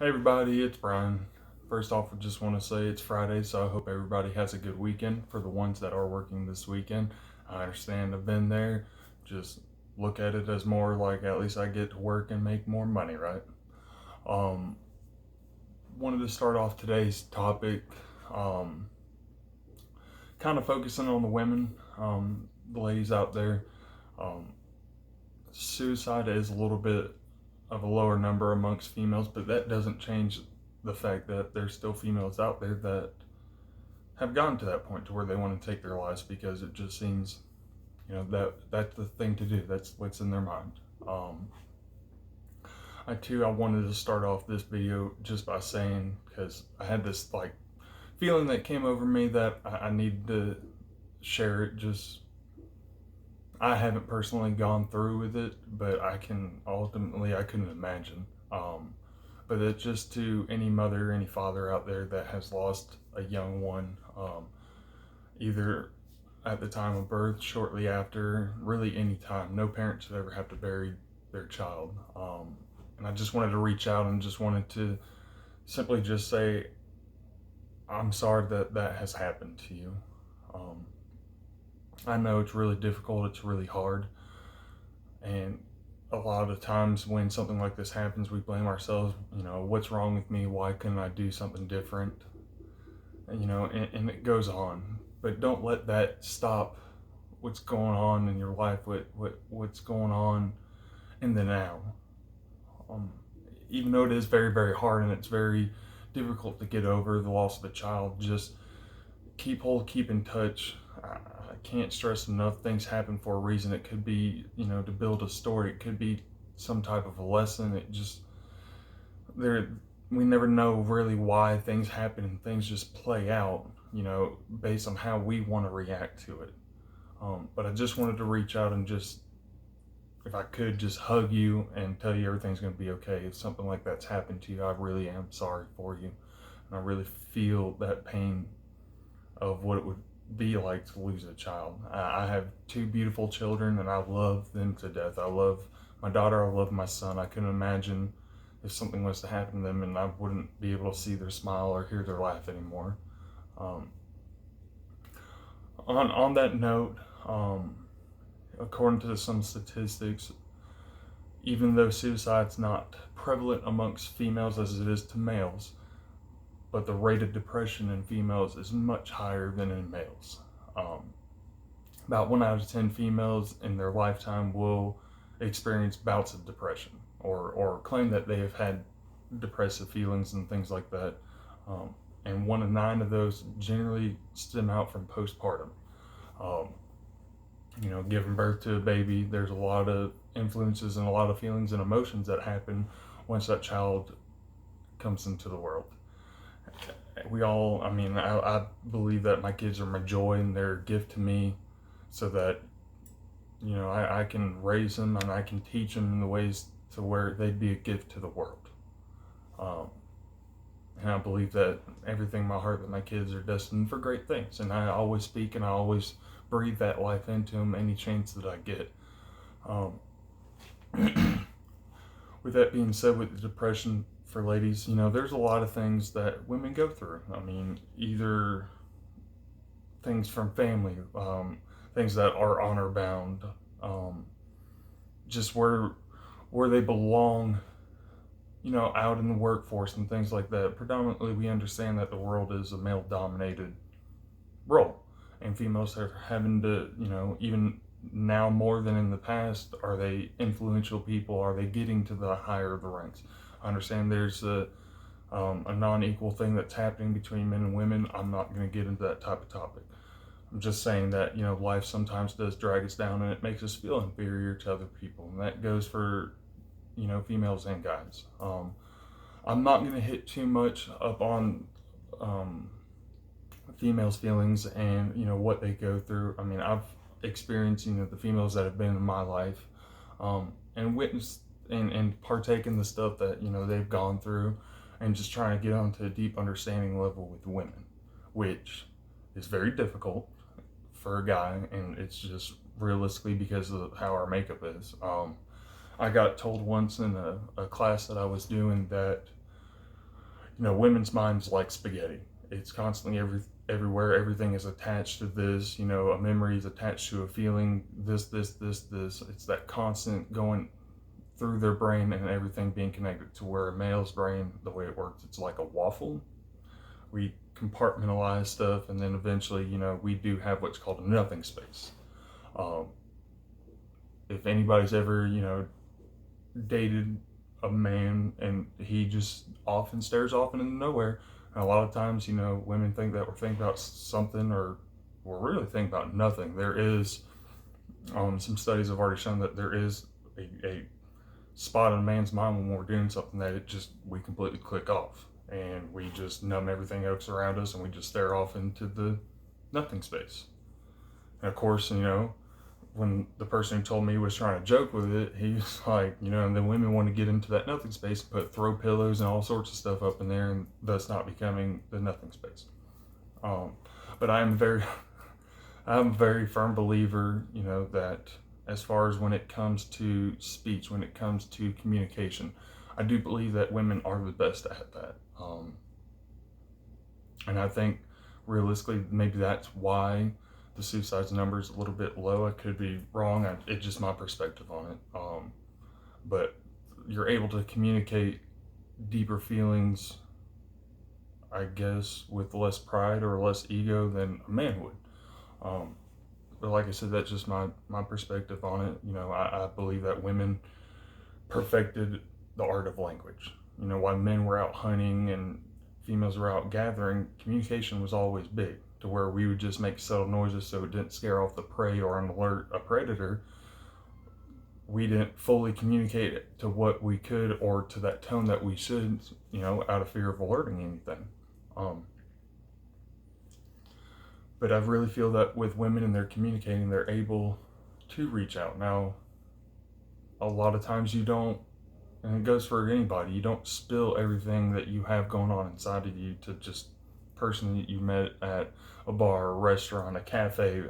Hey everybody, it's Brian. First off, I just want to say it's Friday, so I hope everybody has a good weekend. For the ones that are working this weekend, I understand I've been there. Just look at it as more like at least I get to work and make more money, right? Um, Wanted to start off today's topic, um, kind of focusing on the women, the ladies out there. Um, Suicide is a little bit of a lower number amongst females, but that doesn't change the fact that there's still females out there that have gotten to that point to where they want to take their lives because it just seems, that that's the thing to do. That's what's in their mind. Um, I wanted to start off this video just by saying because I had this like feeling that came over me that I needed to share it. Just I haven't personally gone through with it, but I couldn't imagine. But it's just to any mother, any father out there that has lost a young one, either at the time of birth, shortly after, really any time. No parent should ever have to bury their child. And I just wanted to reach out and just wanted to simply just say, I'm sorry that that has happened to you. Um, I know it's really difficult, it's really hard, and a lot of times when something like this happens, we blame ourselves. What's wrong with me? Why couldn't I do something different? And it goes on. But don't let that stop what's going on in your life, what's going on in the now. Um, Even though it is very, very hard and it's very difficult to get over the loss of a child, just keep in touch. I can't stress enough. Things happen for a reason. It could be, to build a story. It could be some type of a lesson. It just there. We never know really why things happen, and things just play out, based on how we want to react to it. But I just wanted to reach out and just, if I could, just hug you and tell you everything's going to be okay. If something like that's happened to you, I really am sorry for you, and I really feel that pain of what it would be like to lose a child. I have two beautiful children and I love them to death. I love my daughter, I love my son. I couldn't imagine if something was to happen to them and I wouldn't be able to see their smile or hear their laugh anymore. Um, on that note, according to some statistics, even though suicide's not prevalent amongst females as it is to males, but the rate of depression in females is much higher than in males. Um, about 1 out of 10 females in their lifetime will experience bouts of depression or claim that they have had depressive feelings and things like that. And 1 in 9 of those generally stem out from postpartum. Um, Giving birth to a baby, there's a lot of influences and a lot of feelings and emotions that happen once that child comes into the world. I believe that my kids are my joy and they're a gift to me so that, I can raise them and I can teach them in the ways to where they'd be a gift to the world. Um, and I believe that everything in my heart that my kids are destined for great things. And I always speak and I always breathe that life into them any chance that I get. Um, with that being said, with the depression for ladies, there's a lot of things that women go through. I mean, either things from family, things that are honor bound, um, just where they belong, out in the workforce and things like that. Predominantly, we understand that the world is a male dominated role, and females are having to, even now more than in the past, are they influential people? Are they getting to the higher of the ranks? I understand there's a non-equal thing that's happening between men and women. I'm not going to get into that type of topic. I'm just saying that, life sometimes does drag us down and it makes us feel inferior to other people. And that goes for, females and guys. I'm not going to hit too much up on um, females' feelings and, what they go through. I mean, I've experienced, the females that have been in my life, and witnessed and partake in the stuff that, they've gone through, and just trying to get onto a deep understanding level with women, which is very difficult for a guy, and it's just realistically because of how our makeup is. I got told once in a class that I was doing that women's minds like spaghetti. It's constantly everywhere. Everything is attached to this. A memory is attached to a feeling. This. It's that constant going through their brain and everything being connected, to where a male's brain, the way it works, it's like a waffle. We compartmentalize stuff, and then eventually, we do have what's called a nothing space. Um, if anybody's ever, dated a man and he just often stares off into nowhere, and a lot of times, women think that we're thinking about something, or we're really thinking about nothing. There is, some studies have already shown that there is a spot in a man's mind when we're doing something that we completely click off, and we just numb everything else around us, and we just stare off into the nothing space. And of course, when the person who told me was trying to joke with it, he was like, and then women want to get into that nothing space and throw pillows and all sorts of stuff up in there, and thus not becoming the nothing space. But I'm a very firm believer, that as far as when it comes to speech, when it comes to communication, I do believe that women are the best at that. And I think realistically, maybe that's why the suicide number is a little bit low. I could be wrong. It's just my perspective on it. But you're able to communicate deeper feelings, I guess, with less pride or less ego than a man would. But like I said, that's just my perspective on it. I believe that women perfected the art of language. While men were out hunting and females were out gathering, communication was always big, to where we would just make subtle noises so it didn't scare off the prey or alert a predator. We didn't fully communicate to what we could, or to that tone that we should, out of fear of alerting anything. But I really feel that with women and they're communicating, they're able to reach out. Now, a lot of times you don't, and it goes for anybody, you don't spill everything that you have going on inside of you to just person that you met at a bar, a restaurant, a cafe,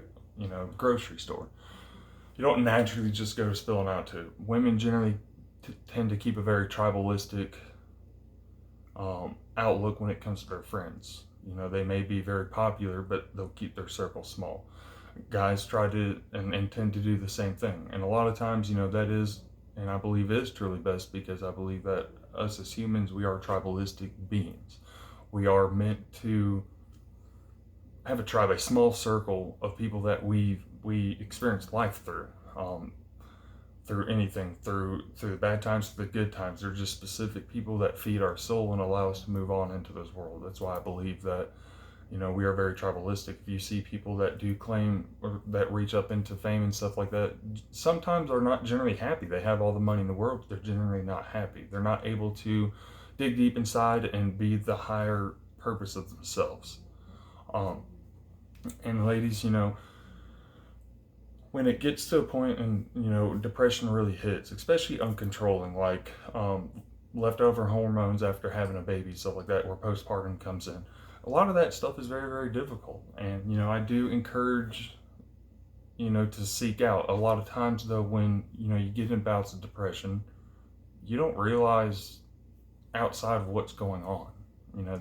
grocery store. You don't naturally just go spilling out to. Women generally tend to keep a very tribalistic outlook when it comes to their friends. They may be very popular, but they'll keep their circle small. Guys try to and tend to do the same thing. And a lot of times, that is, and I believe is truly best, because I believe that us as humans, we are tribalistic beings. We are meant to have a tribe, a small circle of people that we experience life through anything, through the bad times, through the good times. They're just specific people that feed our soul and allow us to move on into this world. That's why I believe that, we are very tribalistic. If you see people that do claim, or that reach up into fame and stuff like that, sometimes are not generally happy. They have all the money in the world, but they're generally not happy. They're not able to dig deep inside and be the higher purpose of themselves. And ladies, when it gets to a point and, depression really hits, especially uncontrolling, like leftover hormones after having a baby, stuff like that, where postpartum comes in. A lot of that stuff is very, very difficult. And, I do encourage, to seek out. A lot of times, though, when, you get in bouts of depression, you don't realize outside of what's going on.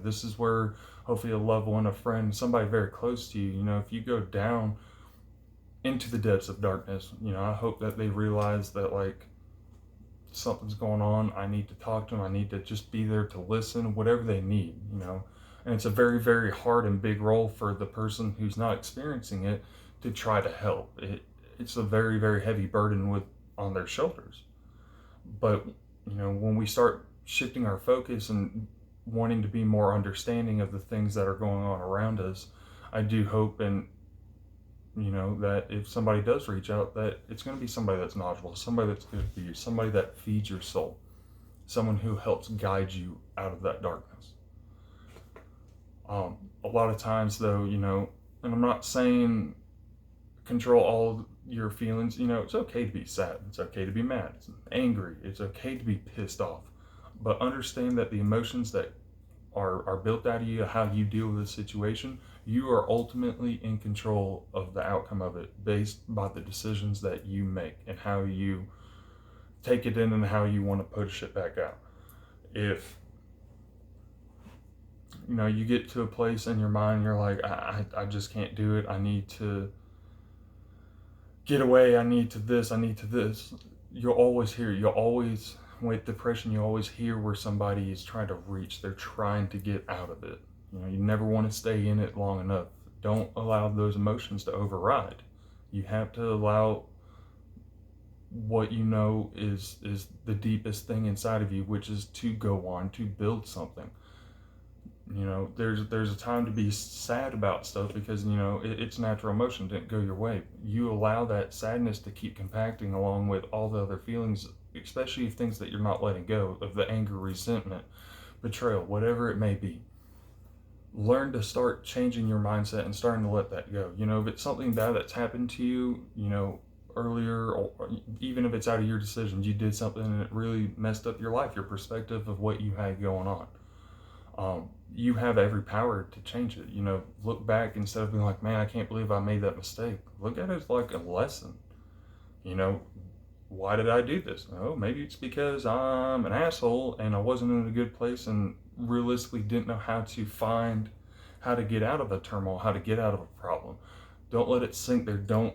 This is where hopefully a loved one, a friend, somebody very close to you, if you go down into the depths of darkness, I hope that they realize that, like, something's going on. I need to talk to them. I need to just be there to listen, whatever they need, And it's a very, very hard and big role for the person who's not experiencing it to try to help. It's a very, very heavy burden on their shoulders. But, when we start shifting our focus and wanting to be more understanding of the things that are going on around us, I do hope and that if somebody does reach out, that it's going to be somebody that's knowledgeable, somebody that's good for you, somebody that feeds your soul, someone who helps guide you out of that darkness. A lot of times, though, and I'm not saying control all your feelings. It's okay to be sad. It's okay to be mad. It's angry. It's okay to be pissed off. But understand that the emotions that are built out of you, how you deal with a situation, you are ultimately in control of the outcome of it, based by the decisions that you make and how you take it in and how you want to push it back out. If you know, you get to a place in your mind, you're like, I just can't do it. I need to get away. I need to this. I need to this. You'll always hear, with depression, you always hear where somebody is trying to reach. They're trying to get out of it. You know, you never want to stay in it long enough. Don't allow those emotions to override. You have to allow what you know is the deepest thing inside of you, which is to go on, to build something. You know, there's a time to be sad about stuff because, you know, it's natural emotion, didn't go your way. You allow that sadness to keep compacting along with all the other feelings, especially things that you're not letting go of, the anger, resentment, betrayal, whatever it may be. Learn to start changing your mindset and starting to let that go. You know, if it's something bad that's happened to you, you know, earlier, or even if it's out of your decisions, you did something and it really messed up your life, your perspective of what you had going on. You have every power to change it. You know, look back instead of being like, man, I can't believe I made that mistake. Look at it as like a lesson. You know, why did I do this? Oh, maybe it's because I'm an asshole and I wasn't in a good place and realistically didn't know how to get out of a turmoil, how to get out of a problem. Don't let it sink there. Don't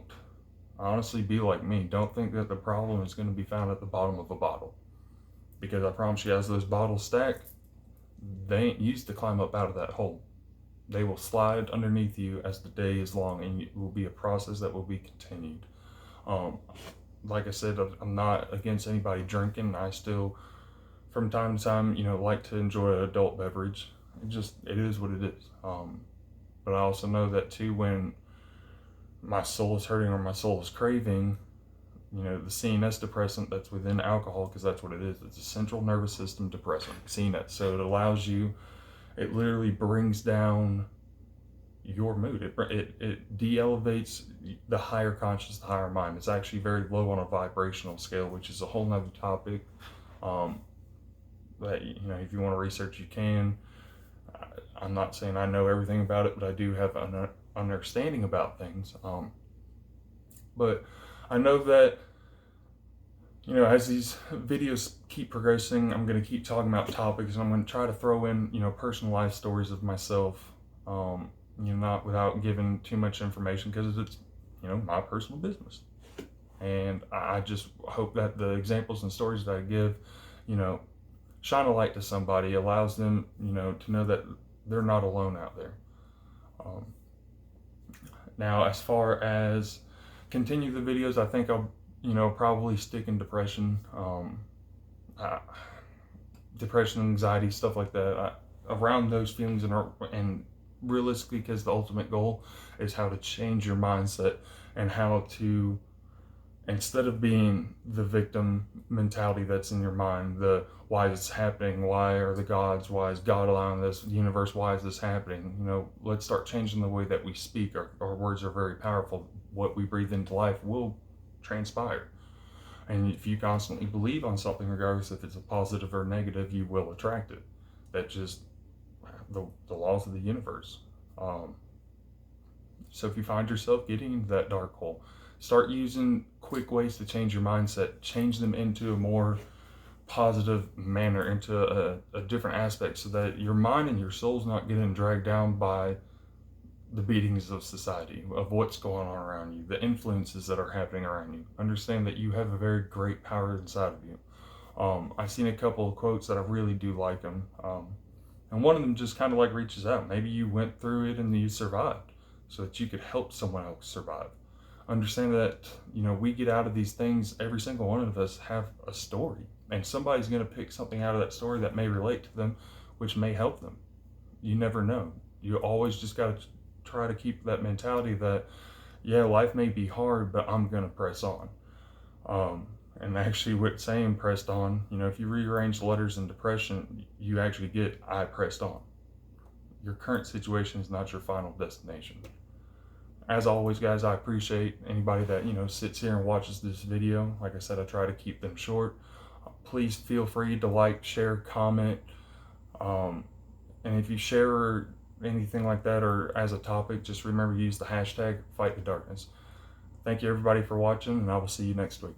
honestly be like me. Don't think that the problem is going to be found at the bottom of a bottle. Because I promise you, as those bottles stack, they ain't used to climb up out of that hole. They will slide underneath you as the day is long, and it will be a process that will be continued. Like I said, I'm not against anybody drinking. I still, from time to time, you know, like to enjoy an adult beverage. It is what it is. But I also know that too, when my soul is hurting or my soul is craving, you know, the CNS depressant that's within alcohol, because that's what it is. It's a central nervous system depressant, CNS. So it allows you, it literally brings down your mood. It de-elevates the higher conscious, the higher mind. It's actually very low on a vibrational scale, which is a whole nother topic. That, you know, if you want to research, you can. I'm not saying I know everything about it, but I do have an understanding about things. But I know that, you know, as these videos keep progressing, I'm going to keep talking about topics, and I'm going to try to throw in, you know, personal life stories of myself, you know, not without giving too much information, because it's, you know, my personal business. And I just hope that the examples and stories that I give, you know, shine a light to somebody, allows them, you know, to know that they're not alone out there. Now, as far as continue the videos, I think I'll, you know, probably stick in depression, depression, anxiety, stuff like that, around those feelings, and realistically, because the ultimate goal is how to change your mindset and how to, instead of being the victim mentality that's in your mind, the why is this happening, why are the gods, why is God allowing this, the universe, why is this happening, you know, let's start changing the way that we speak. Our words are very powerful. What we breathe into life will transpire. And if you constantly believe on something, regardless if it's a positive or negative, you will attract it. That's just the laws of the universe. So if you find yourself getting into that dark hole, start using quick ways to change your mindset, change them into a more positive manner, into a different aspect, so that your mind and your soul's not getting dragged down by the beatings of society, of what's going on around you, the influences that are happening around you. Understand that you have a very great power inside of you. I've seen a couple of quotes that I really do like them. And one of them just kind of like reaches out. Maybe you went through it and you survived so that you could help someone else survive. Understand that, you know, we get out of these things, every single one of us have a story, and somebody's going to pick something out of that story that may relate to them, which may help them. You never know. You always just got to try to keep that mentality that, yeah, life may be hard, but I'm going to press on. And actually with saying pressed on, you know, if you rearrange the letters in depression, you actually get I pressed on. Your current situation is not your final destination. As always, guys, I appreciate anybody that, you know, sits here and watches this video. Like I said, I try to keep them short. Please feel free to like, share, comment. And if you share anything like that or as a topic, just remember to use the hashtag FightTheDarkness. Thank you, everybody, for watching, and I will see you next week.